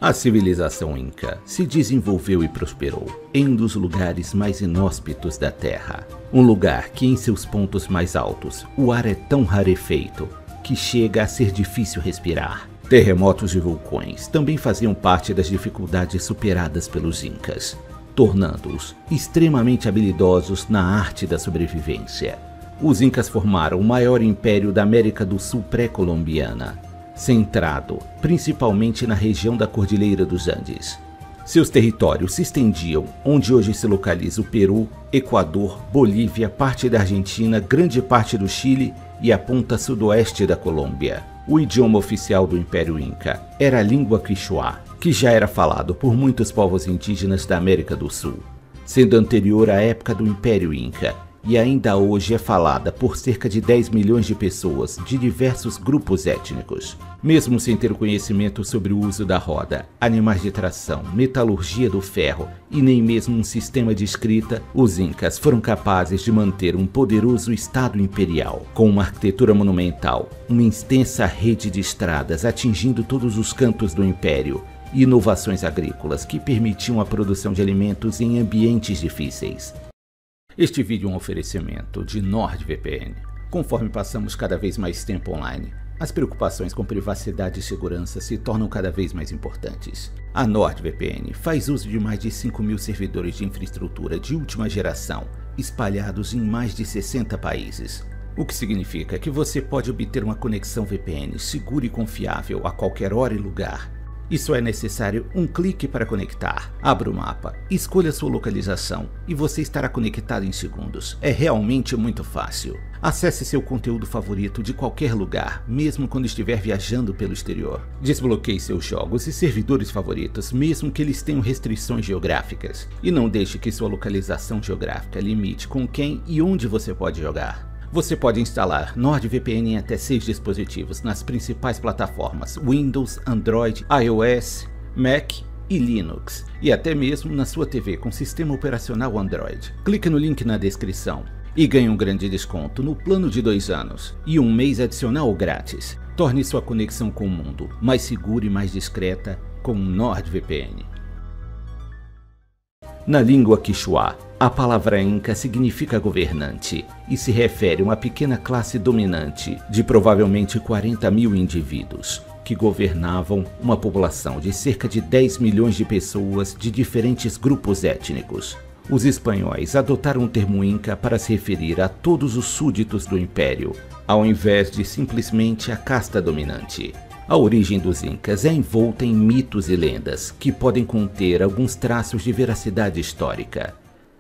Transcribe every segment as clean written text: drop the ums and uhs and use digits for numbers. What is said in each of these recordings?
A civilização Inca se desenvolveu e prosperou em um dos lugares mais inóspitos da Terra. Um lugar que, em seus pontos mais altos, o ar é tão rarefeito que chega a ser difícil respirar. Terremotos e vulcões também faziam parte das dificuldades superadas pelos Incas, tornando-os extremamente habilidosos na arte da sobrevivência. Os Incas formaram o maior império da América do Sul pré-colombiana, centrado principalmente na região da Cordilheira dos Andes. Seus territórios se estendiam onde hoje se localiza o Peru, Equador, Bolívia, parte da Argentina, grande parte do Chile e a ponta sudoeste da Colômbia. O idioma oficial do Império Inca era a língua quichua, que já era falado por muitos povos indígenas da América do Sul, sendo anterior à época do Império Inca, e ainda hoje é falada por cerca de 10 milhões de pessoas de diversos grupos étnicos. Mesmo sem ter conhecimento sobre o uso da roda, animais de tração, metalurgia do ferro e nem mesmo um sistema de escrita, os Incas foram capazes de manter um poderoso estado imperial, com uma arquitetura monumental, uma extensa rede de estradas atingindo todos os cantos do império, e inovações agrícolas que permitiam a produção de alimentos em ambientes difíceis. Este vídeo é um oferecimento de NordVPN. Conforme passamos cada vez mais tempo online, as preocupações com privacidade e segurança se tornam cada vez mais importantes. A NordVPN faz uso de mais de 5.000 servidores de infraestrutura de última geração, espalhados em mais de 60 países. O que significa que você pode obter uma conexão VPN segura e confiável a qualquer hora e lugar. E só é necessário um clique para conectar. Abra o mapa, escolha sua localização e você estará conectado em segundos. É realmente muito fácil. Acesse seu conteúdo favorito de qualquer lugar, mesmo quando estiver viajando pelo exterior. Desbloqueie seus jogos e servidores favoritos, mesmo que eles tenham restrições geográficas. E não deixe que sua localização geográfica limite com quem e onde você pode jogar. Você pode instalar NordVPN em até 6 dispositivos nas principais plataformas Windows, Android, iOS, Mac e Linux, e até mesmo na sua TV com sistema operacional Android. Clique no link na descrição e ganhe um grande desconto no plano de 2 anos e um mês adicional grátis. Torne sua conexão com o mundo mais segura e mais discreta com NordVPN. Na língua quichua, a palavra Inca significa governante e se refere a uma pequena classe dominante de provavelmente 40 mil indivíduos que governavam uma população de cerca de 10 milhões de pessoas de diferentes grupos étnicos. Os espanhóis adotaram o termo Inca para se referir a todos os súditos do império, ao invés de simplesmente a casta dominante. A origem dos Incas é envolta em mitos e lendas que podem conter alguns traços de veracidade histórica.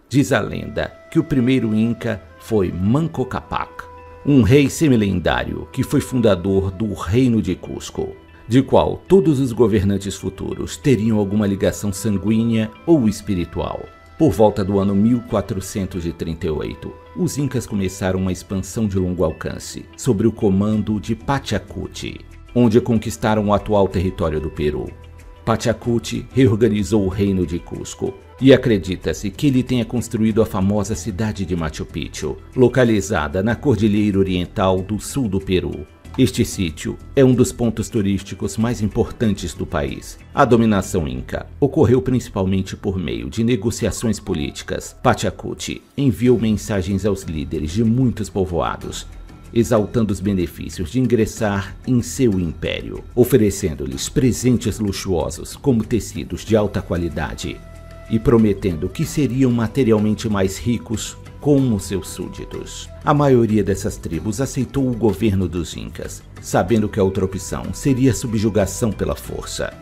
Diz a lenda que o primeiro Inca foi Manco Cápac, um rei semilendário que foi fundador do Reino de Cusco, de qual todos os governantes futuros teriam alguma ligação sanguínea ou espiritual. Por volta do ano 1438, os Incas começaram uma expansão de longo alcance sob o comando de Pachacuti, onde conquistaram o atual território do Peru. Pachacuti reorganizou o reino de Cusco e acredita-se que ele tenha construído a famosa cidade de Machu Picchu, localizada na Cordilheira Oriental do sul do Peru. Este sítio é um dos pontos turísticos mais importantes do país. A dominação Inca ocorreu principalmente por meio de negociações políticas. Pachacuti enviou mensagens aos líderes de muitos povoados, exaltando os benefícios de ingressar em seu império, oferecendo-lhes presentes luxuosos como tecidos de alta qualidade e prometendo que seriam materialmente mais ricos como seus súditos. A maioria dessas tribos aceitou o governo dos Incas, sabendo que a outra opção seria a subjugação pela força.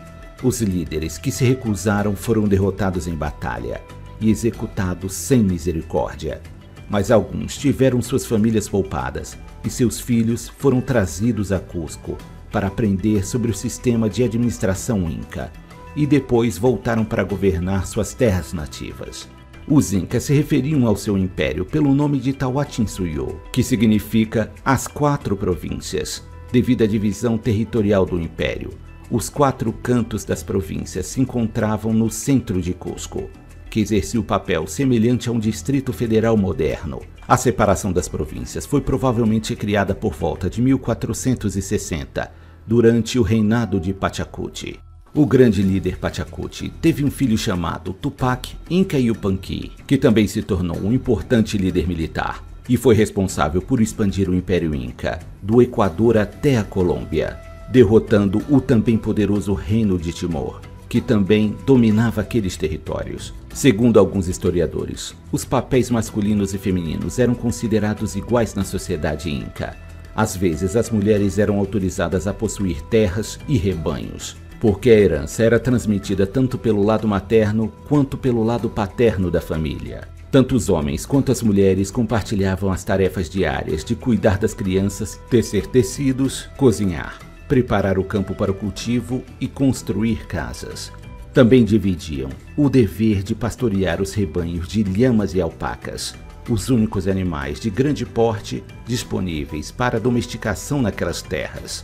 Os líderes que se recusaram foram derrotados em batalha e executados sem misericórdia, mas alguns tiveram suas famílias poupadas e seus filhos foram trazidos a Cusco para aprender sobre o sistema de administração Inca e depois voltaram para governar suas terras nativas. Os Incas se referiam ao seu império pelo nome de Tahuantinsuyo, que significa as 4 províncias, devido à divisão territorial do império. Os 4 cantos das províncias se encontravam no centro de Cusco, que exercia o papel semelhante a um distrito federal moderno. A separação das províncias foi provavelmente criada por volta de 1460, durante o reinado de Pachacuti. O grande líder Pachacuti teve um filho chamado Tupac Inca Yupanqui, que também se tornou um importante líder militar e foi responsável por expandir o Império Inca, do Equador até a Colômbia, derrotando o também poderoso Reino de Timor, que também dominava aqueles territórios. Segundo alguns historiadores, os papéis masculinos e femininos eram considerados iguais na sociedade inca. Às vezes, as mulheres eram autorizadas a possuir terras e rebanhos, porque a herança era transmitida tanto pelo lado materno quanto pelo lado paterno da família. Tanto os homens quanto as mulheres compartilhavam as tarefas diárias de cuidar das crianças, tecer tecidos, cozinhar, preparar o campo para o cultivo e construir casas. Também dividiam o dever de pastorear os rebanhos de lhamas e alpacas, os únicos animais de grande porte disponíveis para domesticação naquelas terras.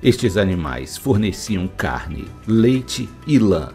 Estes animais forneciam carne, leite e lã.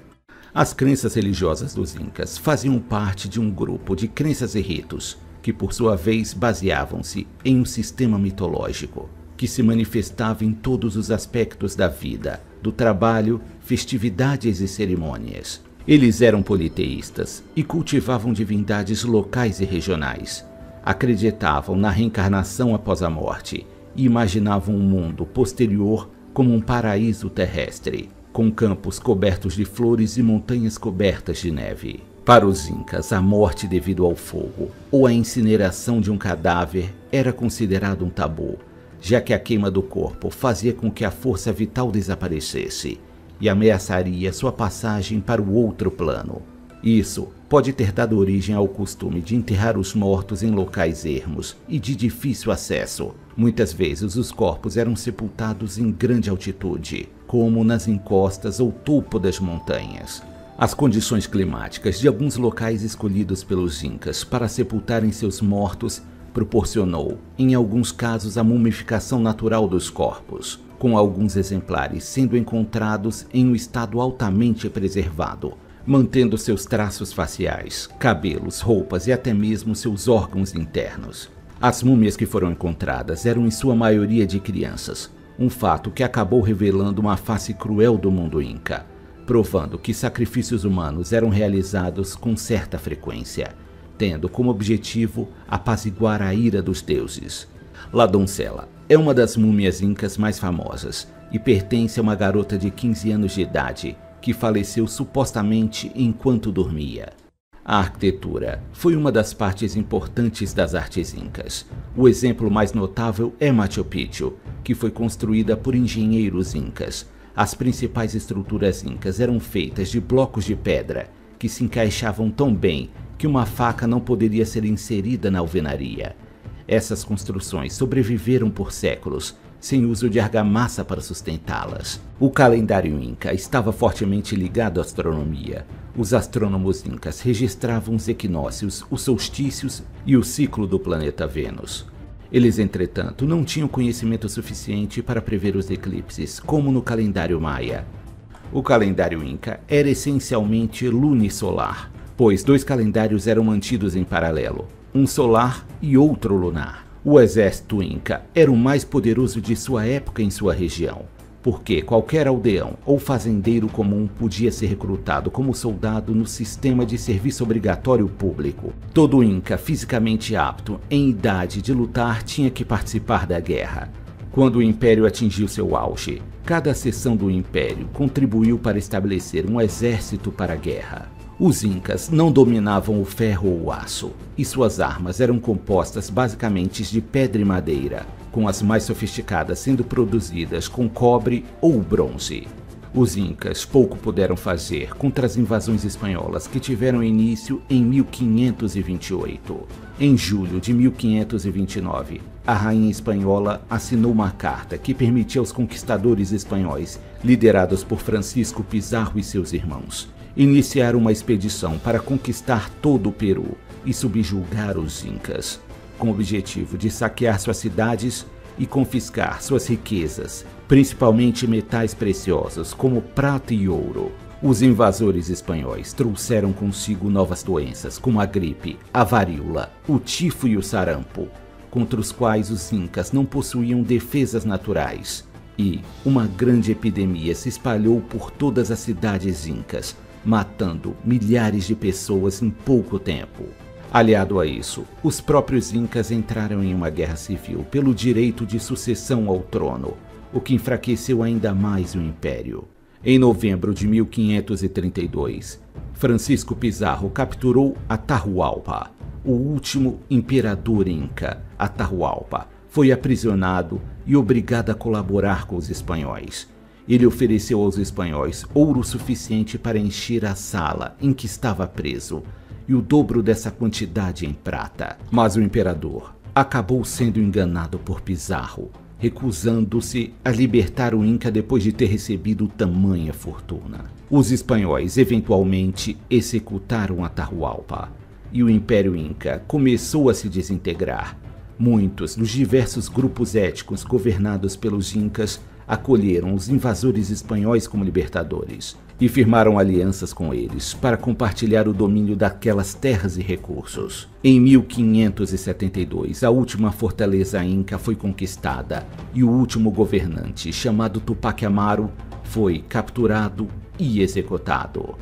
As crenças religiosas dos incas faziam parte de um grupo de crenças e ritos, que por sua vez baseavam-se em um sistema mitológico, que se manifestava em todos os aspectos da vida, do trabalho, festividades e cerimônias. Eles eram politeístas e cultivavam divindades locais e regionais. Acreditavam na reencarnação após a morte e imaginavam um mundo posterior como um paraíso terrestre, com campos cobertos de flores e montanhas cobertas de neve. Para os incas, a morte devido ao fogo ou a incineração de um cadáver era considerado um tabu, já que a queima do corpo fazia com que a força vital desaparecesse e ameaçaria sua passagem para o outro plano. Isso pode ter dado origem ao costume de enterrar os mortos em locais ermos e de difícil acesso. Muitas vezes os corpos eram sepultados em grande altitude, como nas encostas ou topo das montanhas. As condições climáticas de alguns locais escolhidos pelos incas para sepultarem seus mortos proporcionou, em alguns casos, a mumificação natural dos corpos, com alguns exemplares sendo encontrados em um estado altamente preservado, mantendo seus traços faciais, cabelos, roupas e até mesmo seus órgãos internos. As múmias que foram encontradas eram em sua maioria de crianças, um fato que acabou revelando uma face cruel do mundo inca, provando que sacrifícios humanos eram realizados com certa frequência, tendo como objetivo apaziguar a ira dos deuses. La Doncella é uma das múmias incas mais famosas e pertence a uma garota de 15 anos de idade que faleceu supostamente enquanto dormia. A arquitetura foi uma das partes importantes das artes incas. O exemplo mais notável é Machu Picchu, que foi construída por engenheiros incas. As principais estruturas incas eram feitas de blocos de pedra que se encaixavam tão bem que uma faca não poderia ser inserida na alvenaria. Essas construções sobreviveram por séculos, sem uso de argamassa para sustentá-las. O calendário inca estava fortemente ligado à astronomia. Os astrônomos incas registravam os equinócios, os solstícios e o ciclo do planeta Vênus. Eles, entretanto, não tinham conhecimento suficiente para prever os eclipses, como no calendário maia. O calendário inca era essencialmente lunisolar, pois dois calendários eram mantidos em paralelo, um solar e outro lunar. O exército inca era o mais poderoso de sua época em sua região, porque qualquer aldeão ou fazendeiro comum podia ser recrutado como soldado no sistema de serviço obrigatório público. Todo inca fisicamente apto, em idade de lutar, tinha que participar da guerra. Quando o império atingiu seu auge, cada seção do império contribuiu para estabelecer um exército para a guerra. Os incas não dominavam o ferro ou o aço, e suas armas eram compostas basicamente de pedra e madeira, com as mais sofisticadas sendo produzidas com cobre ou bronze. Os incas pouco puderam fazer contra as invasões espanholas que tiveram início em 1528. Em julho de 1529, a rainha espanhola assinou uma carta que permitia aos conquistadores espanhóis, liderados por Francisco Pizarro e seus irmãos, iniciar uma expedição para conquistar todo o Peru e subjugar os incas, com o objetivo de saquear suas cidades e confiscar suas riquezas, principalmente metais preciosos como prata e ouro. Os invasores espanhóis trouxeram consigo novas doenças como a gripe, a varíola, o tifo e o sarampo, contra os quais os incas não possuíam defesas naturais. e uma grande epidemia se espalhou por todas as cidades incas, matando milhares de pessoas em pouco tempo. Aliado a isso, os próprios incas entraram em uma guerra civil pelo direito de sucessão ao trono, o que enfraqueceu ainda mais o império. Em novembro de 1532, Francisco Pizarro capturou Atahualpa, o último imperador inca. Atahualpa foi aprisionado e obrigado a colaborar com os espanhóis. Ele ofereceu aos espanhóis ouro suficiente para encher a sala em que estava preso, e o dobro dessa quantidade em prata. Mas o imperador acabou sendo enganado por Pizarro, recusando-se a libertar o Inca depois de ter recebido tamanha fortuna. Os espanhóis eventualmente executaram Atahualpa, e o Império Inca começou a se desintegrar. Muitos dos diversos grupos étnicos governados pelos Incas acolheram os invasores espanhóis como libertadores e firmaram alianças com eles para compartilhar o domínio daquelas terras e recursos. Em 1572, a última fortaleza inca foi conquistada e o último governante, chamado Tupac Amaru, foi capturado e executado.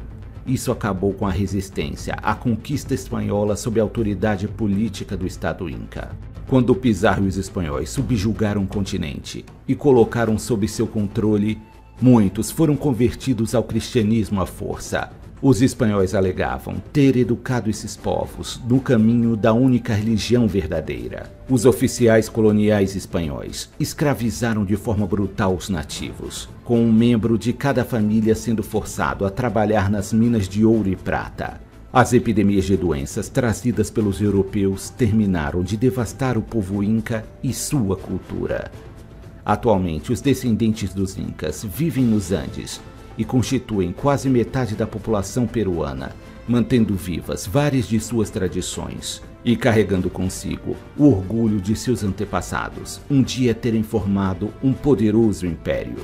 Isso acabou com a resistência à conquista espanhola sob a autoridade política do Estado Inca. Quando Pizarro e os espanhóis subjugaram o continente e colocaram sob seu controle, muitos foram convertidos ao cristianismo à força. Os espanhóis alegavam ter educado esses povos no caminho da única religião verdadeira. Os oficiais coloniais espanhóis escravizaram de forma brutal os nativos, com um membro de cada família sendo forçado a trabalhar nas minas de ouro e prata. As epidemias de doenças trazidas pelos europeus terminaram de devastar o povo inca e sua cultura. Atualmente, os descendentes dos incas vivem nos Andes e constituem quase metade da população peruana, mantendo vivas várias de suas tradições e carregando consigo o orgulho de seus antepassados, um dia terem formado um poderoso império.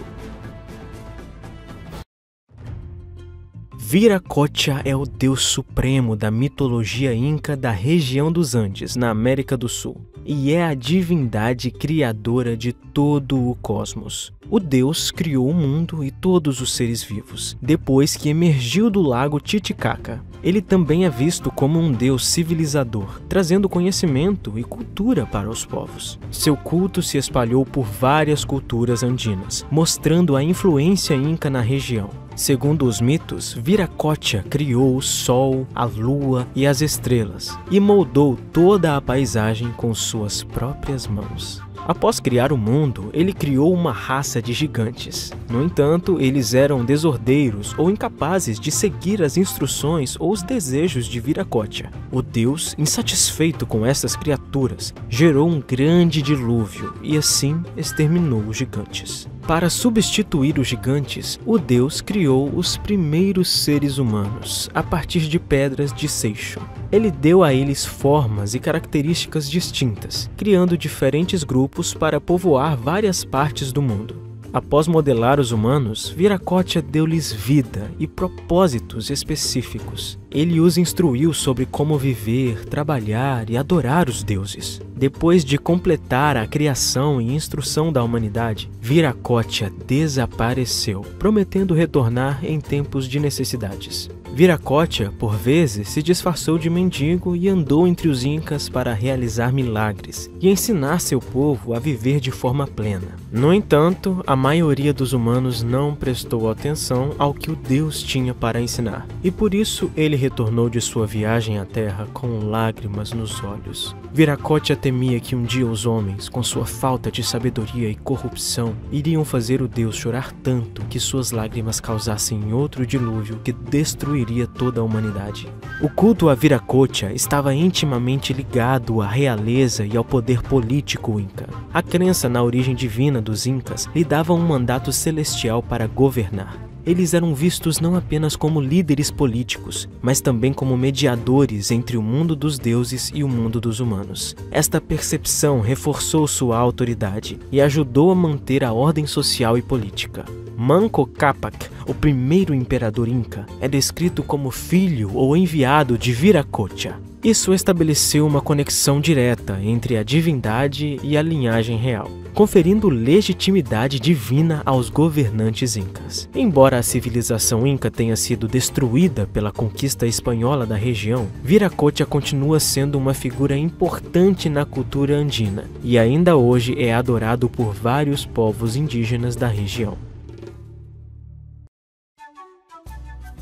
Viracocha é o deus supremo da mitologia inca da região dos Andes, na América do Sul, e é a divindade criadora de todo o cosmos. O deus criou o mundo e todos os seres vivos, depois que emergiu do lago Titicaca. Ele também é visto como um deus civilizador, trazendo conhecimento e cultura para os povos. Seu culto se espalhou por várias culturas andinas, mostrando a influência inca na região. Segundo os mitos, Viracocha criou o sol, a lua e as estrelas, e moldou toda a paisagem com suas próprias mãos. Após criar o mundo, ele criou uma raça de gigantes. No entanto, eles eram desordeiros ou incapazes de seguir as instruções ou os desejos de Viracocha. O deus, insatisfeito com essas criaturas, gerou um grande dilúvio e assim exterminou os gigantes. Para substituir os gigantes, o deus criou os primeiros seres humanos, a partir de pedras de seixo. Ele deu a eles formas e características distintas, criando diferentes grupos para povoar várias partes do mundo. Após modelar os humanos, Viracocha deu-lhes vida e propósitos específicos. Ele os instruiu sobre como viver, trabalhar e adorar os deuses. Depois de completar a criação e instrução da humanidade, Viracocha desapareceu, prometendo retornar em tempos de necessidades. Viracocha, por vezes, se disfarçou de mendigo e andou entre os incas para realizar milagres e ensinar seu povo a viver de forma plena. No entanto, a maioria dos humanos não prestou atenção ao que o Deus tinha para ensinar, e por isso ele retornou de sua viagem à terra com lágrimas nos olhos. Viracocha temia que um dia os homens, com sua falta de sabedoria e corrupção, iriam fazer o Deus chorar tanto que suas lágrimas causassem outro dilúvio que destruiria toda a humanidade. O culto a Viracocha estava intimamente ligado à realeza e ao poder político inca. A crença na origem divina dos incas lhe dava um mandato celestial para governar. Eles eram vistos não apenas como líderes políticos, mas também como mediadores entre o mundo dos deuses e o mundo dos humanos. Esta percepção reforçou sua autoridade e ajudou a manter a ordem social e política. Manco Cápac, o primeiro imperador inca, é descrito como filho ou enviado de Viracocha. Isso estabeleceu uma conexão direta entre a divindade e a linhagem real. conferindo legitimidade divina aos governantes incas. Embora a civilização inca tenha sido destruída pela conquista espanhola da região, Viracocha continua sendo uma figura importante na cultura andina e ainda hoje é adorado por vários povos indígenas da região.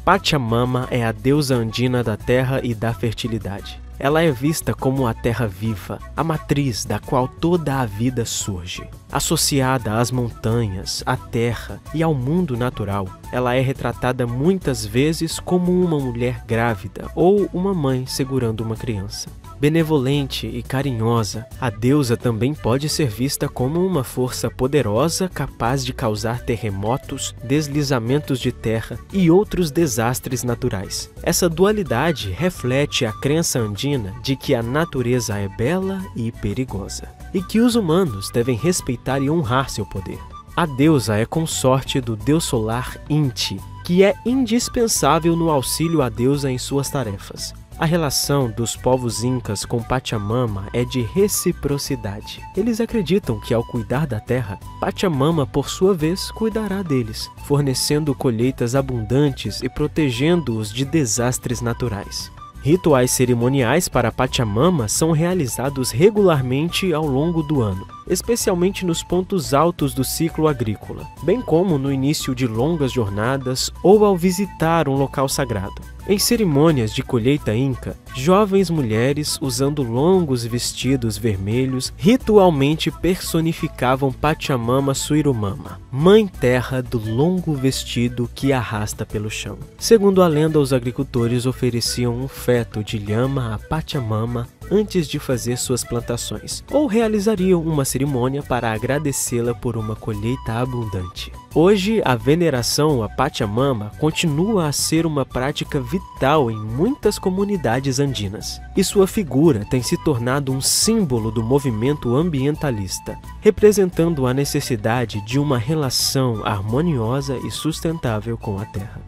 Pachamama é a deusa andina da terra e da fertilidade. Ela é vista como a terra viva, a matriz da qual toda a vida surge. Associada às montanhas, à terra e ao mundo natural, ela é retratada muitas vezes como uma mulher grávida ou uma mãe segurando uma criança. Benevolente e carinhosa, a deusa também pode ser vista como uma força poderosa capaz de causar terremotos, deslizamentos de terra e outros desastres naturais. Essa dualidade reflete a crença andina de que a natureza é bela e perigosa, e que os humanos devem respeitar e honrar seu poder. A deusa é consorte do deus solar Inti, que é indispensável no auxílio à deusa em suas tarefas. A relação dos povos incas com Pachamama é de reciprocidade. Eles acreditam que ao cuidar da terra, Pachamama, por sua vez, cuidará deles, fornecendo colheitas abundantes e protegendo-os de desastres naturais. Rituais cerimoniais para Pachamama são realizados regularmente ao longo do ano, especialmente nos pontos altos do ciclo agrícola, bem como no início de longas jornadas ou ao visitar um local sagrado. Em cerimônias de colheita inca, jovens mulheres, usando longos vestidos vermelhos, ritualmente personificavam Pachamama Suirumama, mãe terra do longo vestido que arrasta pelo chão. Segundo a lenda, os agricultores ofereciam um feto de lhama a Pachamama antes de fazer suas plantações, ou realizariam uma cerimônia para agradecê-la por uma colheita abundante. Hoje, a veneração a Pachamama continua a ser uma prática vital em muitas comunidades andinas, e sua figura tem se tornado um símbolo do movimento ambientalista, representando a necessidade de uma relação harmoniosa e sustentável com a terra.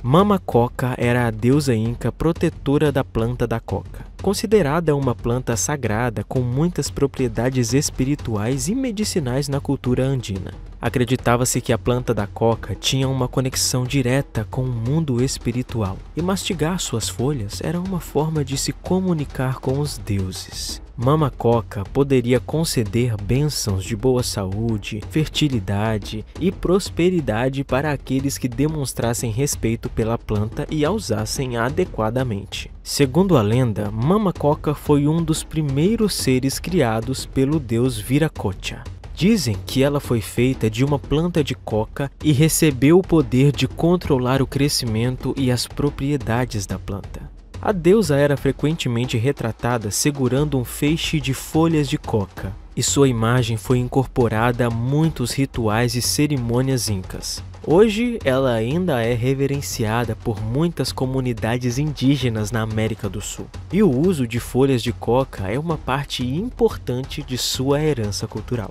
Mama Coca era a deusa inca protetora da planta da coca, considerada uma planta sagrada com muitas propriedades espirituais e medicinais na cultura andina. Acreditava-se que a planta da coca tinha uma conexão direta com o mundo espiritual, e mastigar suas folhas era uma forma de se comunicar com os deuses. Mama Coca poderia conceder bênçãos de boa saúde, fertilidade e prosperidade para aqueles que demonstrassem respeito pela planta e a usassem adequadamente. Segundo a lenda, Mama Coca foi um dos primeiros seres criados pelo deus Viracocha. Dizem que ela foi feita de uma planta de coca e recebeu o poder de controlar o crescimento e as propriedades da planta. A deusa era frequentemente retratada segurando um feixe de folhas de coca, e sua imagem foi incorporada a muitos rituais e cerimônias incas. Hoje, ela ainda é reverenciada por muitas comunidades indígenas na América do Sul, e o uso de folhas de coca é uma parte importante de sua herança cultural.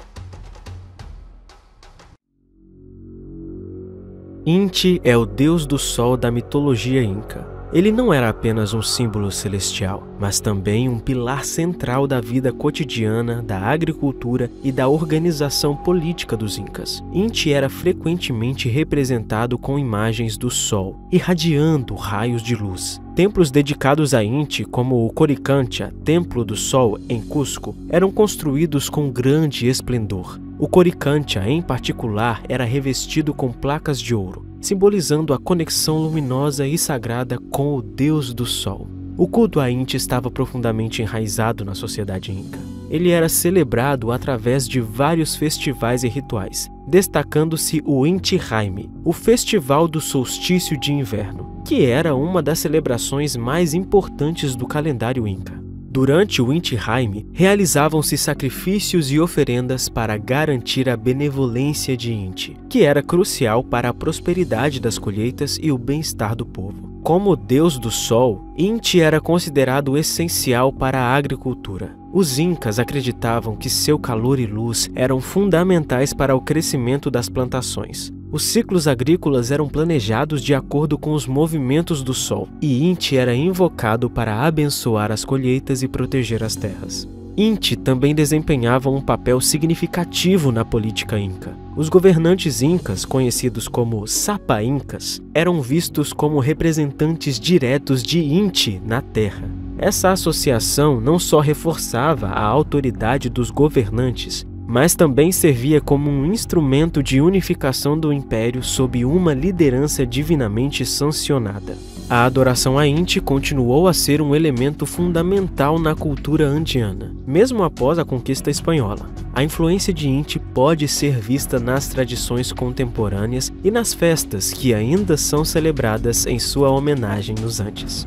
Inti é o deus do sol da mitologia inca. Ele não era apenas um símbolo celestial, mas também um pilar central da vida cotidiana, da agricultura e da organização política dos incas. Inti era frequentemente representado com imagens do sol, irradiando raios de luz. Templos dedicados a Inti, como o Coricancha, Templo do Sol, em Cusco, eram construídos com grande esplendor. O Coricancha, em particular, era revestido com placas de ouro, simbolizando a conexão luminosa e sagrada com o Deus do Sol. O culto a Inti estava profundamente enraizado na sociedade inca. Ele era celebrado através de vários festivais e rituais, destacando-se o Inti Raymi, o festival do solstício de inverno, que era uma das celebrações mais importantes do calendário inca. Durante o Inti Raymi, realizavam-se sacrifícios e oferendas para garantir a benevolência de Inti, que era crucial para a prosperidade das colheitas e o bem-estar do povo. Como deus do sol, Inti era considerado essencial para a agricultura. Os incas acreditavam que seu calor e luz eram fundamentais para o crescimento das plantações. Os ciclos agrícolas eram planejados de acordo com os movimentos do sol, e Inti era invocado para abençoar as colheitas e proteger as terras. Inti também desempenhava um papel significativo na política inca. Os governantes incas, conhecidos como Sapa-incas, eram vistos como representantes diretos de Inti na terra. Essa associação não só reforçava a autoridade dos governantes, mas também servia como um instrumento de unificação do império sob uma liderança divinamente sancionada. A adoração a Inti continuou a ser um elemento fundamental na cultura andiana, mesmo após a conquista espanhola. A influência de Inti pode ser vista nas tradições contemporâneas e nas festas que ainda são celebradas em sua homenagem nos Andes.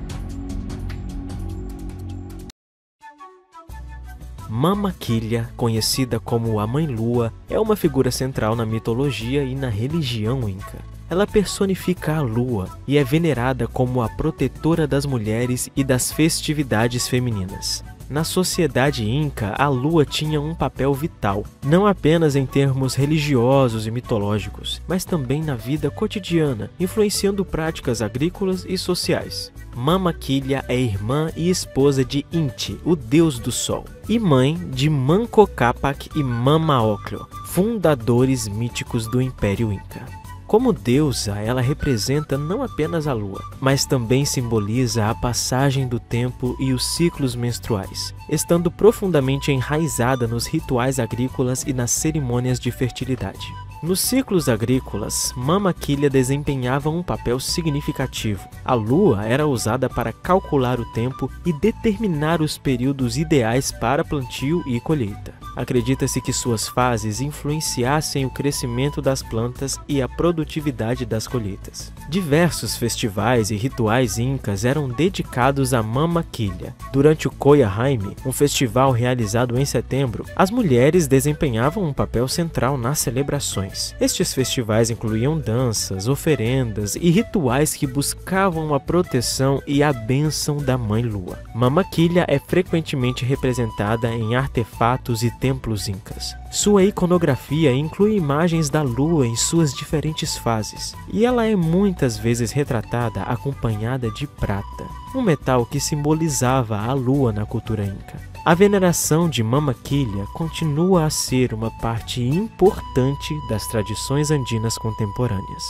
Mama Quilla, conhecida como a Mãe Lua, é uma figura central na mitologia e na religião inca. Ela personifica a lua e é venerada como a protetora das mulheres e das festividades femininas. Na sociedade inca, a lua tinha um papel vital, não apenas em termos religiosos e mitológicos, mas também na vida cotidiana, influenciando práticas agrícolas e sociais. Mama Quilla é irmã e esposa de Inti, o deus do sol, e mãe de Manco Cápac e Mama Ocllo, fundadores míticos do Império Inca. Como deusa, ela representa não apenas a lua, mas também simboliza a passagem do tempo e os ciclos menstruais, estando profundamente enraizada nos rituais agrícolas e nas cerimônias de fertilidade. Nos ciclos agrícolas, Mama Quilla desempenhava um papel significativo. A lua era usada para calcular o tempo e determinar os períodos ideais para plantio e colheita. Acredita-se que suas fases influenciassem o crescimento das plantas e a produtividade das colheitas. Diversos festivais e rituais incas eram dedicados a Mama Quilla. Durante o Coya Jaime, um festival realizado em setembro, as mulheres desempenhavam um papel central nas celebrações. Estes festivais incluíam danças, oferendas e rituais que buscavam a proteção e a bênção da Mãe Lua. Mama Quilla é frequentemente representada em artefatos e templos incas. Sua iconografia inclui imagens da lua em suas diferentes fases, e ela é muitas vezes retratada acompanhada de prata, um metal que simbolizava a lua na cultura inca. A veneração de Mama Quilla continua a ser uma parte importante das tradições andinas contemporâneas.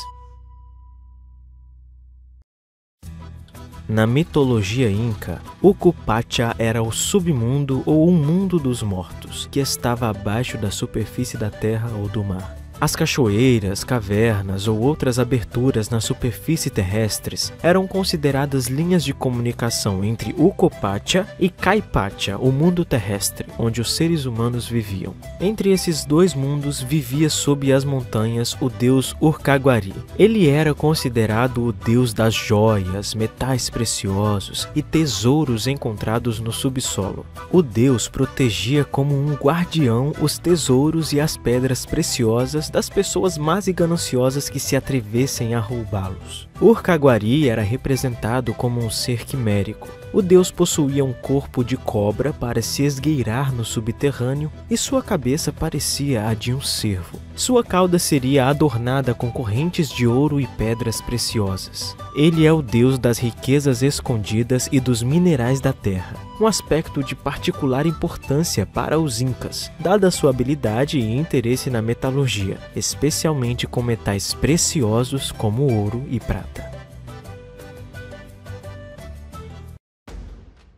Na mitologia inca, Ucupacha era o submundo ou o mundo dos mortos, que estava abaixo da superfície da terra ou do mar. As cachoeiras, cavernas ou outras aberturas na superfície terrestres eram consideradas linhas de comunicação entre Ucupacha e Caipacha, o mundo terrestre, onde os seres humanos viviam. Entre esses dois mundos vivia sob as montanhas o deus Urcaguari. Ele era considerado o deus das joias, metais preciosos e tesouros encontrados no subsolo. O deus protegia como um guardião os tesouros e as pedras preciosas das pessoas más e gananciosas que se atrevessem a roubá-los. Urcaguari era representado como um ser quimérico. O deus possuía um corpo de cobra para se esgueirar no subterrâneo e sua cabeça parecia a de um cervo. Sua cauda seria adornada com correntes de ouro e pedras preciosas. Ele é o deus das riquezas escondidas e dos minerais da terra, um aspecto de particular importância para os incas, dada sua habilidade e interesse na metalurgia, especialmente com metais preciosos como ouro e prata.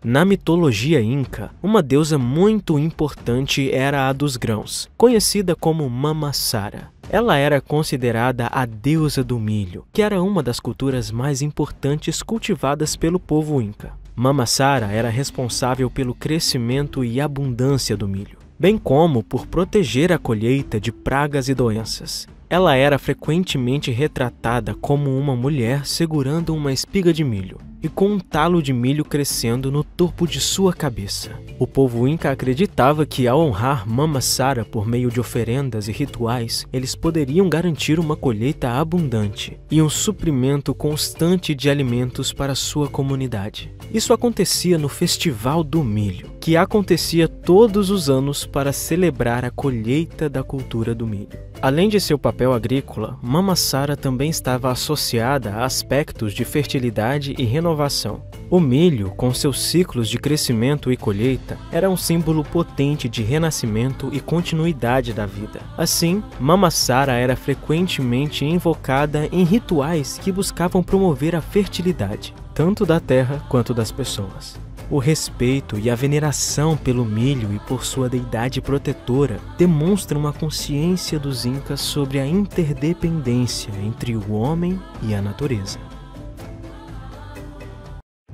Na mitologia inca, uma deusa muito importante era a dos grãos, conhecida como Mama Sara. Ela era considerada a deusa do milho, que era uma das culturas mais importantes cultivadas pelo povo inca. Mama Sara era responsável pelo crescimento e abundância do milho, bem como por proteger a colheita de pragas e doenças. Ela era frequentemente retratada como uma mulher segurando uma espiga de milho. e com um talo de milho crescendo no topo de sua cabeça. O povo Inca acreditava que, ao honrar Mama Sara por meio de oferendas e rituais, eles poderiam garantir uma colheita abundante e um suprimento constante de alimentos para sua comunidade. Isso acontecia no Festival do Milho, que acontecia todos os anos para celebrar a colheita da cultura do milho. Além de seu papel agrícola, Mama Sara também estava associada a aspectos de fertilidade e renovação. O milho, com seus ciclos de crescimento e colheita, era um símbolo potente de renascimento e continuidade da vida. Assim, Mama Sara era frequentemente invocada em rituais que buscavam promover a fertilidade, tanto da terra quanto das pessoas. O respeito e a veneração pelo milho e por sua deidade protetora demonstram uma consciência dos Incas sobre a interdependência entre o homem e a natureza.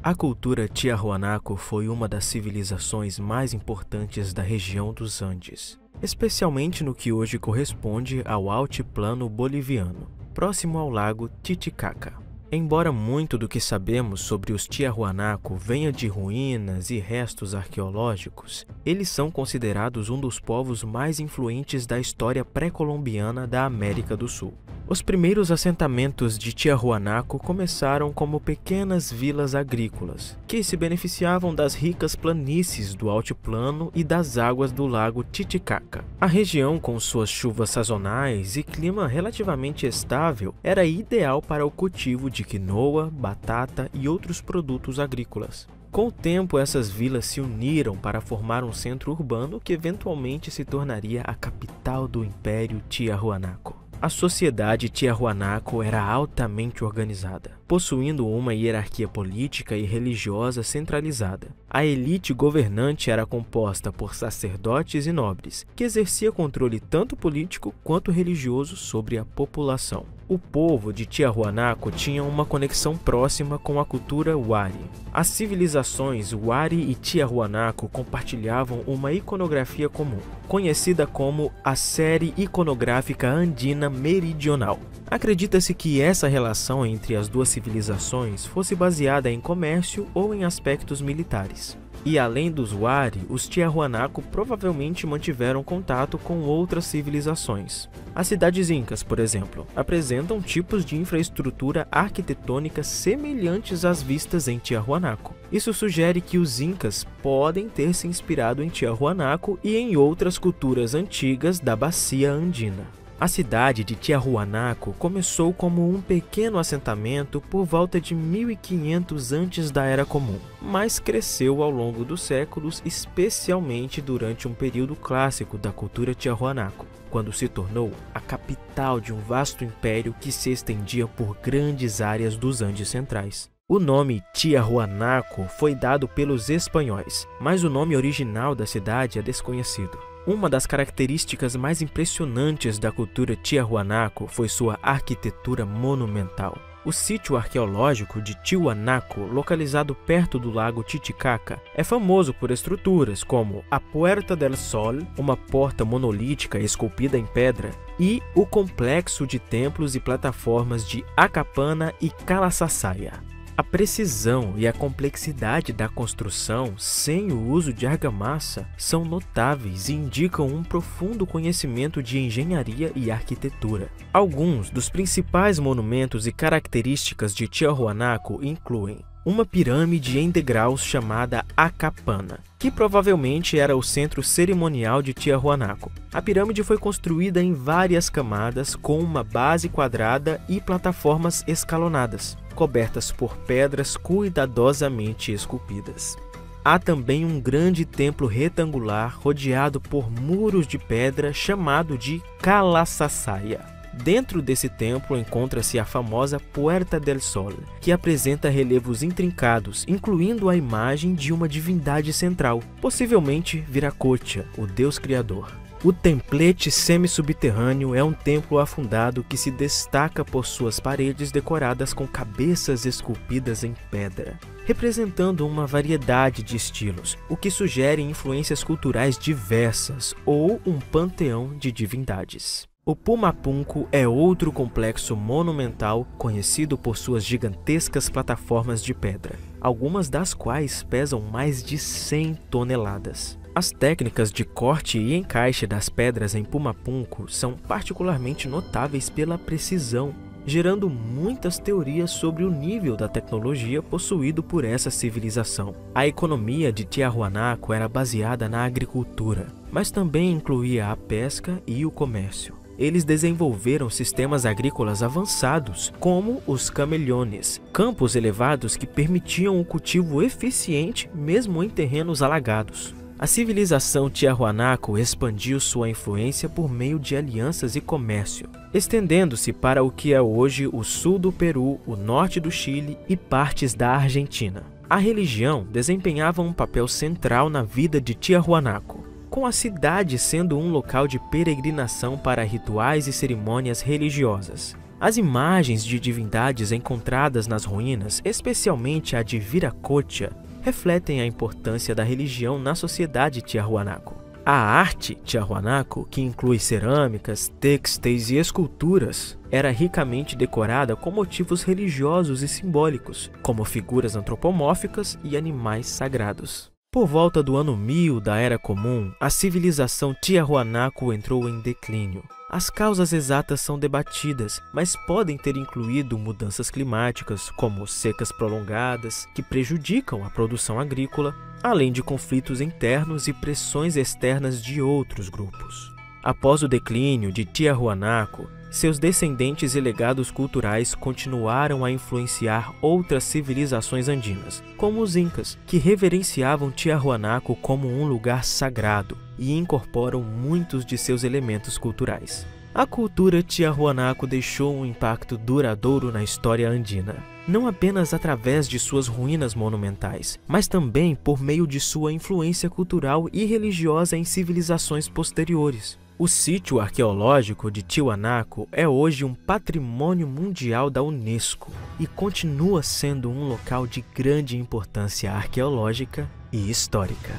A cultura Tiahuanaco foi uma das civilizações mais importantes da região dos Andes, especialmente no que hoje corresponde ao altiplano boliviano, próximo ao lago Titicaca. Embora muito do que sabemos sobre os Tiahuanaco venha de ruínas e restos arqueológicos, eles são considerados um dos povos mais influentes da história pré-colombiana da América do Sul. Os primeiros assentamentos de Tiahuanaco começaram como pequenas vilas agrícolas, que se beneficiavam das ricas planícies do altiplano e das águas do lago Titicaca. A região, com suas chuvas sazonais e clima relativamente estável, era ideal para o cultivo de quinoa, batata e outros produtos agrícolas. Com o tempo, essas vilas se uniram para formar um centro urbano que eventualmente se tornaria a capital do Império Tiahuanaco. A sociedade Tiahuanaco era altamente organizada, possuindo uma hierarquia política e religiosa centralizada. A elite governante era composta por sacerdotes e nobres, que exercia controle tanto político quanto religioso sobre a população. O povo de Tiahuanaco tinha uma conexão próxima com a cultura Wari. As civilizações Wari e Tiahuanaco compartilhavam uma iconografia comum, conhecida como a Série Iconográfica Andina Meridional. Acredita-se que essa relação entre as duas civilizações fosse baseada em comércio ou em aspectos militares. E além dos Wari, os Tiahuanaco provavelmente mantiveram contato com outras civilizações. As cidades incas, por exemplo, apresentam tipos de infraestrutura arquitetônica semelhantes às vistas em Tiahuanaco. Isso sugere que os incas podem ter se inspirado em Tiahuanaco e em outras culturas antigas da bacia andina. A cidade de Tiahuanaco começou como um pequeno assentamento por volta de 1500 antes da Era Comum, mas cresceu ao longo dos séculos, especialmente durante um período clássico da cultura Tiahuanaco, quando se tornou a capital de um vasto império que se estendia por grandes áreas dos Andes centrais. O nome Tiahuanaco foi dado pelos espanhóis, mas o nome original da cidade é desconhecido. Uma das características mais impressionantes da cultura Tiahuanaco foi sua arquitetura monumental. O sítio arqueológico de Tiwanaku, localizado perto do lago Titicaca, é famoso por estruturas como a Puerta del Sol, uma porta monolítica esculpida em pedra, e o complexo de templos e plataformas de Acapana e Calassasaya. A precisão e a complexidade da construção, sem o uso de argamassa, são notáveis e indicam um profundo conhecimento de engenharia e arquitetura. Alguns dos principais monumentos e características de Tiahuanaco incluem uma pirâmide em degraus chamada Acapana, que provavelmente era o centro cerimonial de Tiahuanaco. A pirâmide foi construída em várias camadas com uma base quadrada e plataformas escalonadas, cobertas por pedras cuidadosamente esculpidas. Há também um grande templo retangular rodeado por muros de pedra chamado de Calassasaya. Dentro desse templo encontra-se a famosa Puerta del Sol, que apresenta relevos intrincados, incluindo a imagem de uma divindade central, possivelmente Viracocha, o deus criador. O templete semi-subterrâneo é um templo afundado que se destaca por suas paredes decoradas com cabeças esculpidas em pedra, representando uma variedade de estilos, o que sugere influências culturais diversas ou um panteão de divindades. O Pumapunku é outro complexo monumental conhecido por suas gigantescas plataformas de pedra, algumas das quais pesam mais de 100 toneladas. As técnicas de corte e encaixe das pedras em Pumapunku são particularmente notáveis pela precisão, gerando muitas teorias sobre o nível da tecnologia possuído por essa civilização. A economia de Tiahuanaco era baseada na agricultura, mas também incluía a pesca e o comércio. Eles desenvolveram sistemas agrícolas avançados, como os camelhones, campos elevados que permitiam o cultivo eficiente mesmo em terrenos alagados. A civilização Tiahuanaco expandiu sua influência por meio de alianças e comércio, estendendo-se para o que é hoje o sul do Peru, o norte do Chile e partes da Argentina. A religião desempenhava um papel central na vida de Tiahuanaco, com a cidade sendo um local de peregrinação para rituais e cerimônias religiosas. As imagens de divindades encontradas nas ruínas, especialmente a de Viracocha, refletem a importância da religião na sociedade Tiahuanaco. A arte Tiahuanaco, que inclui cerâmicas, têxteis e esculturas, era ricamente decorada com motivos religiosos e simbólicos, como figuras antropomórficas e animais sagrados. Por volta do ano 1000 da Era Comum, a civilização Tiahuanaco entrou em declínio. As causas exatas são debatidas, mas podem ter incluído mudanças climáticas, como secas prolongadas, que prejudicam a produção agrícola, além de conflitos internos e pressões externas de outros grupos. Após o declínio de Tiahuanaco, seus descendentes e legados culturais continuaram a influenciar outras civilizações andinas, como os Incas, que reverenciavam Tiahuanaco como um lugar sagrado e incorporam muitos de seus elementos culturais. A cultura Tiahuanaco deixou um impacto duradouro na história andina, não apenas através de suas ruínas monumentais, mas também por meio de sua influência cultural e religiosa em civilizações posteriores. O sítio arqueológico de Tiahuanaco é hoje um patrimônio mundial da Unesco e continua sendo um local de grande importância arqueológica e histórica.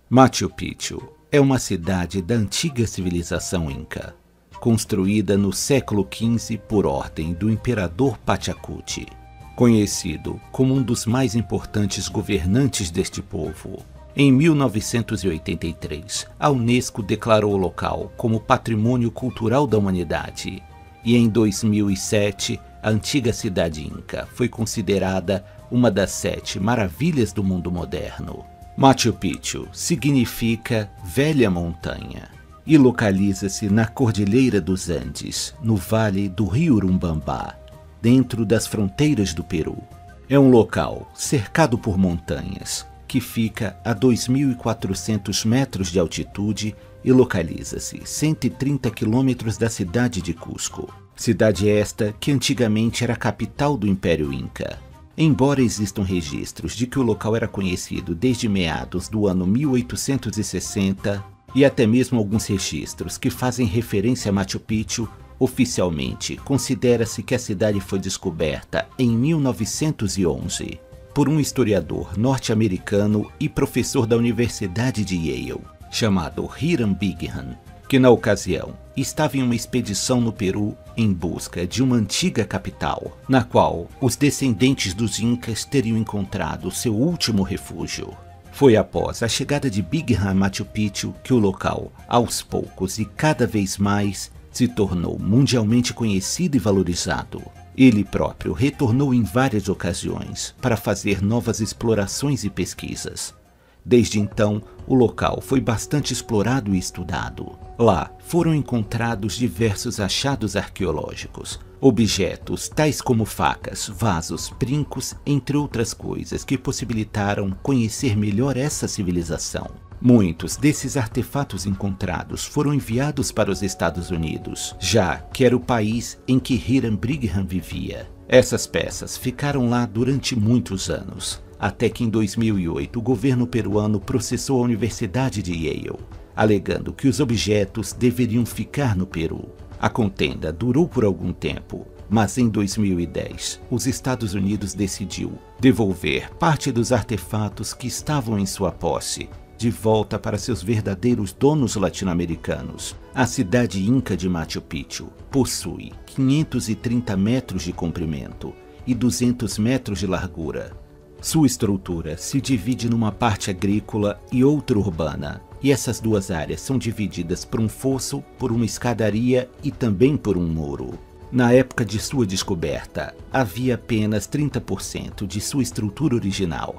Machu Picchu é uma cidade da antiga civilização Inca, construída no século XV por ordem do imperador Pachacuti, conhecido como um dos mais importantes governantes deste povo. Em 1983, a Unesco declarou o local como Patrimônio Cultural da Humanidade, e em 2007, a antiga cidade Inca foi considerada uma das 7 maravilhas do mundo moderno. Machu Picchu significa Velha Montanha e localiza-se na Cordilheira dos Andes, no vale do rio Urubamba, dentro das fronteiras do Peru. É um local cercado por montanhas, que fica a 2.400 metros de altitude e localiza-se 130 quilômetros da cidade de Cusco. Cidade esta que antigamente era a capital do Império Inca. Embora existam registros de que o local era conhecido desde meados do ano 1860 e até mesmo alguns registros que fazem referência a Machu Picchu, oficialmente considera-se que a cidade foi descoberta em 1911 por um historiador norte-americano e professor da Universidade de Yale, chamado Hiram Bingham, que na ocasião estava em uma expedição no Peru em busca de uma antiga capital, na qual os descendentes dos Incas teriam encontrado seu último refúgio. Foi após a chegada de Bingham a Machu Picchu que o local, aos poucos e cada vez mais, se tornou mundialmente conhecido e valorizado. Ele próprio retornou em várias ocasiões para fazer novas explorações e pesquisas. Desde então, o local foi bastante explorado e estudado. Lá foram encontrados diversos achados arqueológicos, objetos tais como facas, vasos, brincos, entre outras coisas que possibilitaram conhecer melhor essa civilização. Muitos desses artefatos encontrados foram enviados para os Estados Unidos, já que era o país em que Hiram Bingham vivia. Essas peças ficaram lá durante muitos anos, até que em 2008 o governo peruano processou a Universidade de Yale, alegando que os objetos deveriam ficar no Peru. A contenda durou por algum tempo, mas em 2010, os Estados Unidos decidiu devolver parte dos artefatos que estavam em sua posse de volta para seus verdadeiros donos latino-americanos. A cidade inca de Machu Picchu possui 530 metros de comprimento e 200 metros de largura. Sua estrutura se divide numa parte agrícola e outra urbana, e essas duas áreas são divididas por um fosso, por uma escadaria e também por um muro. Na época de sua descoberta, havia apenas 30% de sua estrutura original,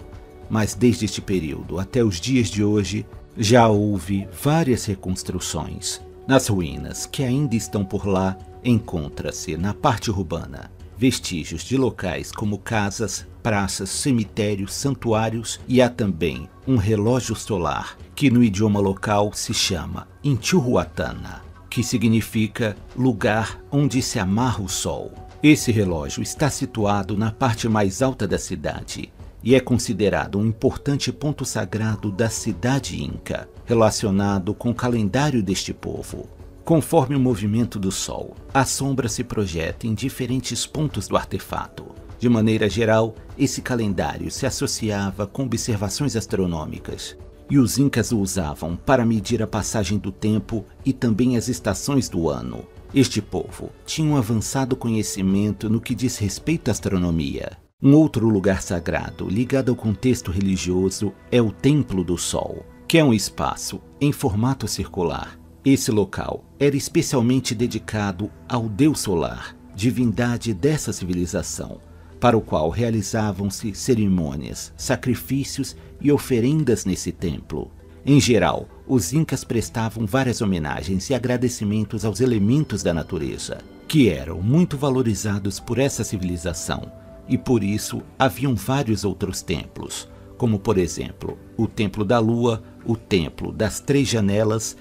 mas desde este período até os dias de hoje, já houve várias reconstruções. Nas ruínas que ainda estão por lá, encontra-se na parte urbana vestígios de locais como casas, praças, cemitérios, santuários, e há também um relógio solar, que no idioma local se chama Intihuatana, que significa lugar onde se amarra o sol. Esse relógio está situado na parte mais alta da cidade e é considerado um importante ponto sagrado da cidade inca, relacionado com o calendário deste povo. Conforme o movimento do sol, a sombra se projeta em diferentes pontos do artefato. De maneira geral, esse calendário se associava com observações astronômicas, e os incas o usavam para medir a passagem do tempo e também as estações do ano. Este povo tinha um avançado conhecimento no que diz respeito à astronomia. Um outro lugar sagrado ligado ao contexto religioso é o Templo do Sol, que é um espaço em formato circular. Esse local era especialmente dedicado ao Deus Solar, divindade dessa civilização, para o qual realizavam-se cerimônias, sacrifícios e oferendas nesse templo. Em geral, os incas prestavam várias homenagens e agradecimentos aos elementos da natureza, que eram muito valorizados por essa civilização, e por isso haviam vários outros templos, como por exemplo, o Templo da Lua, o Templo das Três Janelas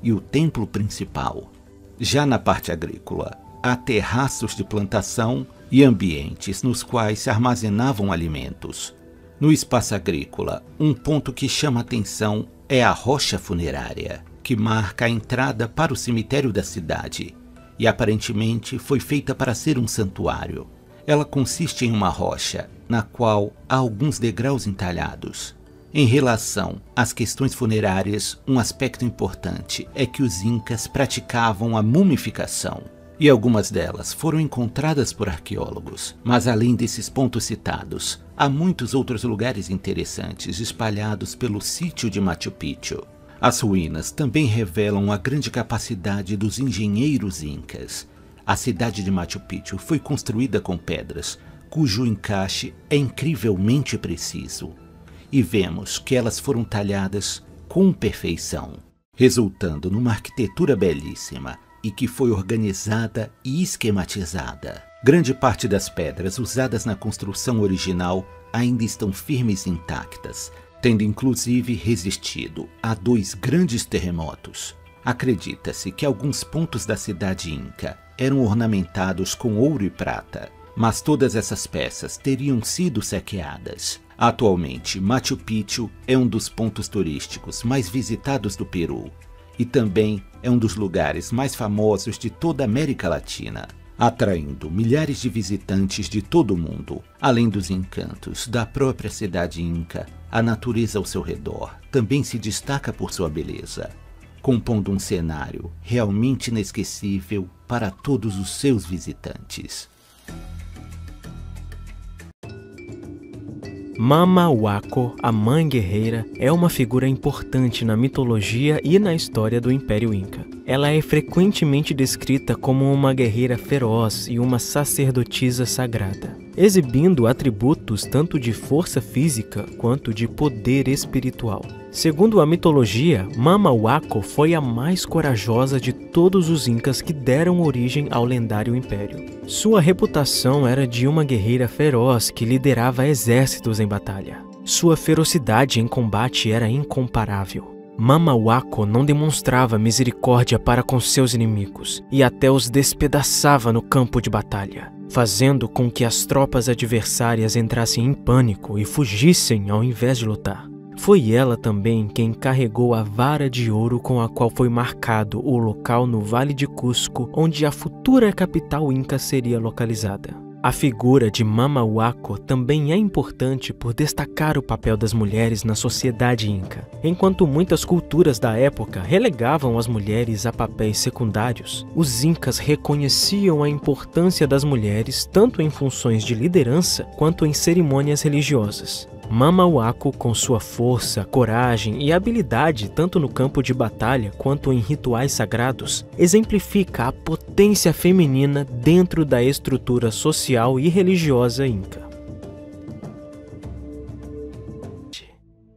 e o templo principal. Já na parte agrícola, há terraços de plantação e ambientes nos quais se armazenavam alimentos. No espaço agrícola, um ponto que chama atenção é a rocha funerária, que marca a entrada para o cemitério da cidade, e aparentemente foi feita para ser um santuário. Ela consiste em uma rocha, na qual há alguns degraus entalhados. Em relação às questões funerárias, um aspecto importante é que os incas praticavam a mumificação, e algumas delas foram encontradas por arqueólogos. Mas além desses pontos citados, há muitos outros lugares interessantes espalhados pelo sítio de Machu Picchu. As ruínas também revelam a grande capacidade dos engenheiros incas. A cidade de Machu Picchu foi construída com pedras, cujo encaixe é incrivelmente preciso. E vemos que elas foram talhadas com perfeição, resultando numa arquitetura belíssima e que foi organizada e esquematizada. Grande parte das pedras usadas na construção original ainda estão firmes e intactas, tendo inclusive resistido a 2 grandes terremotos. Acredita-se que alguns pontos da cidade inca eram ornamentados com ouro e prata, mas todas essas peças teriam sido saqueadas. Atualmente, Machu Picchu é um dos pontos turísticos mais visitados do Peru e também é um dos lugares mais famosos de toda a América Latina, atraindo milhares de visitantes de todo o mundo. Além dos encantos da própria cidade inca, a natureza ao seu redor também se destaca por sua beleza, compondo um cenário realmente inesquecível para todos os seus visitantes. Mama Huaco, a Mãe Guerreira, é uma figura importante na mitologia e na história do Império Inca. Ela é frequentemente descrita como uma guerreira feroz e uma sacerdotisa sagrada, exibindo atributos tanto de força física quanto de poder espiritual. Segundo a mitologia, Mama Huaco foi a mais corajosa de todos os incas que deram origem ao lendário império. Sua reputação era de uma guerreira feroz que liderava exércitos em batalha. Sua ferocidade em combate era incomparável. Mama Huaco não demonstrava misericórdia para com seus inimigos e até os despedaçava no campo de batalha, fazendo com que as tropas adversárias entrassem em pânico e fugissem ao invés de lutar. Foi ela também quem carregou a vara de ouro com a qual foi marcado o local no Vale de Cusco, onde a futura capital inca seria localizada. A figura de Mama Huaco também é importante por destacar o papel das mulheres na sociedade inca. Enquanto muitas culturas da época relegavam as mulheres a papéis secundários, os incas reconheciam a importância das mulheres tanto em funções de liderança quanto em cerimônias religiosas. Mama Huaco, com sua força, coragem e habilidade tanto no campo de batalha quanto em rituais sagrados, exemplifica a potência feminina dentro da estrutura social e religiosa inca.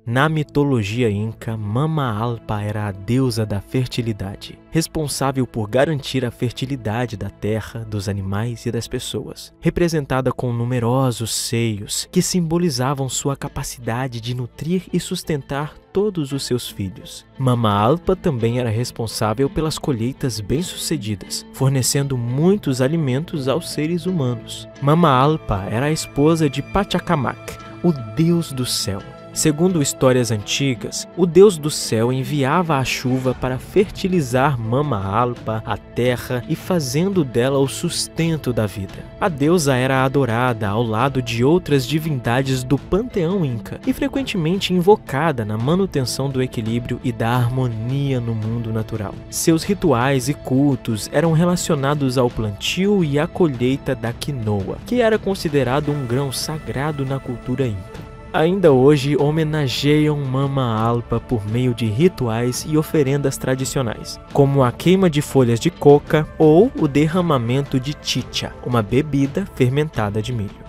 Na mitologia inca, Mama Alpa era a deusa da fertilidade, responsável por garantir a fertilidade da terra, dos animais e das pessoas, representada com numerosos seios que simbolizavam sua capacidade de nutrir e sustentar todos os seus filhos. Mama Alpa também era responsável pelas colheitas bem-sucedidas, fornecendo muitos alimentos aos seres humanos. Mama Alpa era a esposa de Pachacamac, o deus do céu. Segundo histórias antigas, o deus do céu enviava a chuva para fertilizar Mama Alpa, a terra, e fazendo dela o sustento da vida. A deusa era adorada ao lado de outras divindades do panteão inca e frequentemente invocada na manutenção do equilíbrio e da harmonia no mundo natural. Seus rituais e cultos eram relacionados ao plantio e à colheita da quinoa, que era considerado um grão sagrado na cultura inca. Ainda hoje homenageiam Mama Alpa por meio de rituais e oferendas tradicionais, como a queima de folhas de coca ou o derramamento de chicha, uma bebida fermentada de milho.